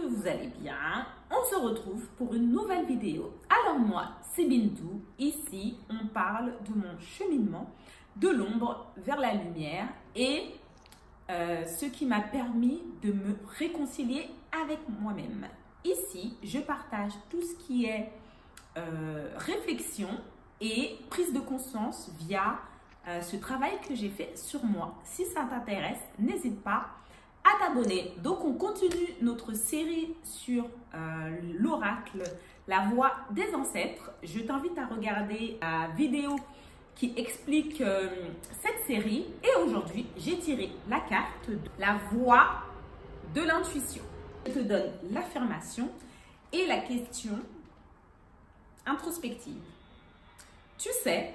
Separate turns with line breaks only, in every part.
que vous allez bien. On se retrouve pour une nouvelle vidéo. Alors moi, c'est Bintou. Ici, on parle de mon cheminement de l'ombre vers la lumière et ce qui m'a permis de me réconcilier avec moi-même. Ici, je partage tout ce qui est réflexion et prise de conscience via ce travail que j'ai fait sur moi. Si ça t'intéresse, n'hésite pas à t'abonner. Donc, on continue notre série sur l'oracle, la voix des ancêtres. Je t'invite à regarder la vidéo qui explique cette série. Et aujourd'hui, j'ai tiré la carte de la voix de l'intuition. Je te donne l'affirmation et la question introspective. Tu sais,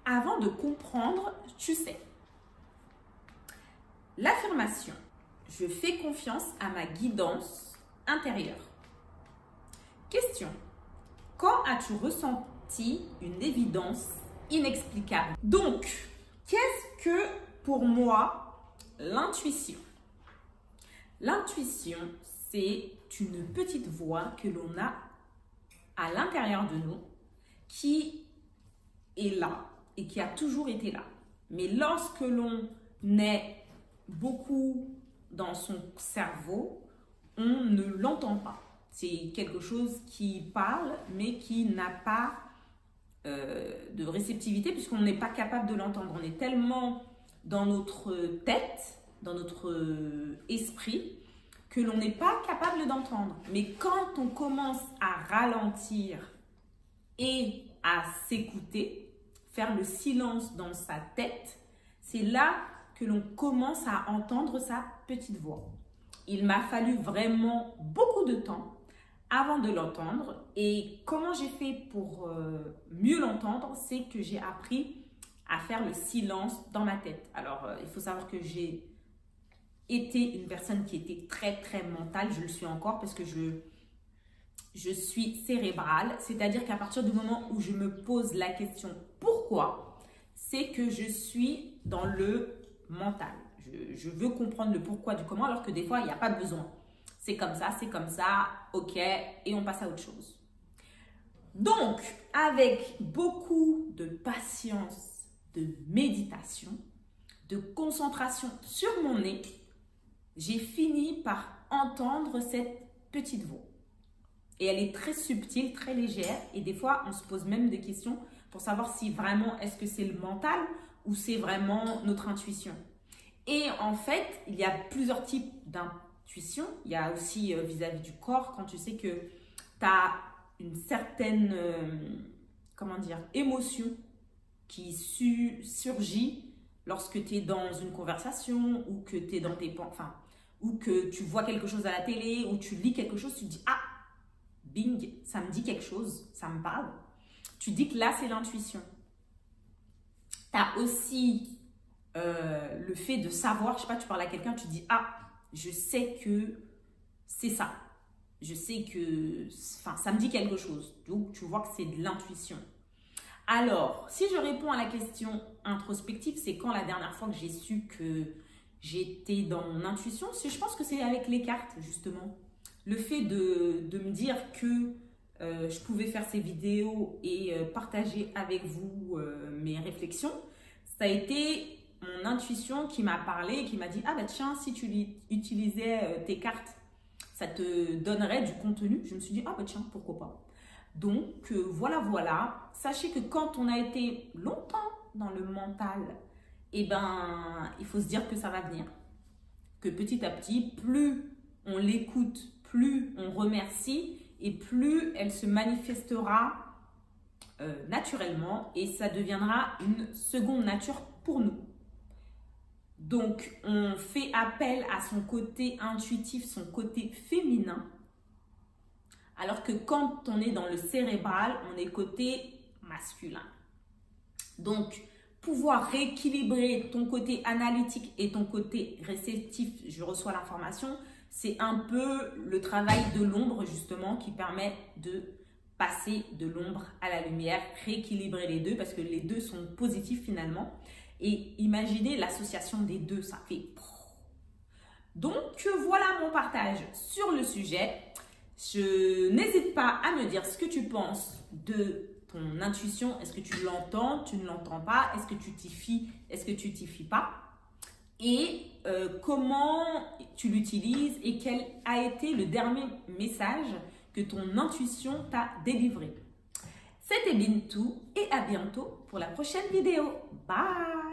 avant de comprendre, tu sais. L'affirmation. Je fais confiance à ma guidance intérieure. Question. Quand as-tu ressenti une évidence inexplicable? Donc, qu'est-ce que pour moi l'intuition? L'intuition, c'est une petite voix que l'on a à l'intérieur de nous qui est là et qui a toujours été là. Mais lorsque l'on est beaucoup dans son cerveau, on ne l'entend pas. C'est quelque chose qui parle, mais qui n'a pas de réceptivité puisqu'on n'est pas capable de l'entendre. On est tellement dans notre tête, dans notre esprit, que l'on n'est pas capable d'entendre. Mais quand on commence à ralentir et à s'écouter, faire le silence dans sa tête, c'est là que l'on commence à entendre sa petite voix. Il m'a fallu vraiment beaucoup de temps avant de l'entendre. Et comment j'ai fait pour mieux l'entendre, c'est que j'ai appris à faire le silence dans ma tête. Alors, il faut savoir que j'ai été une personne qui était très mentale. Je le suis encore parce que je suis cérébrale. C'est-à-dire qu'à partir du moment où je me pose la question « Pourquoi ?», c'est que je suis dans le mental. Je veux comprendre le pourquoi du comment, alors que des fois, il n'y a pas besoin. C'est comme ça, ok, et on passe à autre chose. Donc, avec beaucoup de patience, de méditation, de concentration sur mon nez, j'ai fini par entendre cette petite voix. Et elle est très subtile, très légère, et des fois, on se pose même des questions pour savoir si vraiment, est-ce que c'est le mental ou c'est vraiment notre intuition. Et en fait, il y a plusieurs types d'intuition. Il y a aussi vis-à-vis du corps, quand tu sais que tu as une certaine émotion qui surgit lorsque tu es dans une conversation ou que tu es dans tes ou que tu vois quelque chose à la télé ou tu lis quelque chose, tu te dis « Ah, bing, ça me dit quelque chose, ça me parle ». Tu dis que là, c'est l'intuition. Tu as aussi le fait de savoir, je sais pas, tu parles à quelqu'un, tu dis « Ah, je sais que c'est ça. Je sais que ça me dit quelque chose. » Donc, tu vois que c'est de l'intuition. Alors, si je réponds à la question introspective, c'est quand la dernière fois que j'ai su que j'étais dans mon intuition? Je pense que c'est avec les cartes, justement. Le fait de me dire que je pouvais faire ces vidéos et partager avec vous mes réflexions, ça a été mon intuition qui m'a parlé et qui m'a dit « Ah bah tiens, si tu utilisais tes cartes, ça te donnerait du contenu. » Je me suis dit « Ah bah tiens, pourquoi pas ?» Donc voilà. Sachez que quand on a été longtemps dans le mental, eh ben, il faut se dire que ça va venir. Que petit à petit, plus on l'écoute, plus on remercie et plus elle se manifestera naturellement et ça deviendra une seconde nature pour nous. Donc, on fait appel à son côté intuitif, son côté féminin, alors que quand on est dans le cérébral, on est côté masculin. Donc, pouvoir rééquilibrer ton côté analytique et ton côté réceptif, je reçois l'information, c'est un peu le travail de l'ombre justement qui permet de passer de l'ombre à la lumière, rééquilibrer les deux parce que les deux sont positifs finalement. Et imaginez l'association des deux, ça fait... Donc, voilà mon partage sur le sujet. Je n'hésite pas à me dire ce que tu penses de ton intuition. Est-ce que tu l'entends, tu ne l'entends pas? Est-ce que tu t'y fies, est-ce que tu t'y fies pas? Et comment tu l'utilises et quel a été le dernier message que ton intuition t'a délivré. C'était Bintou et à bientôt pour la prochaine vidéo. Bye!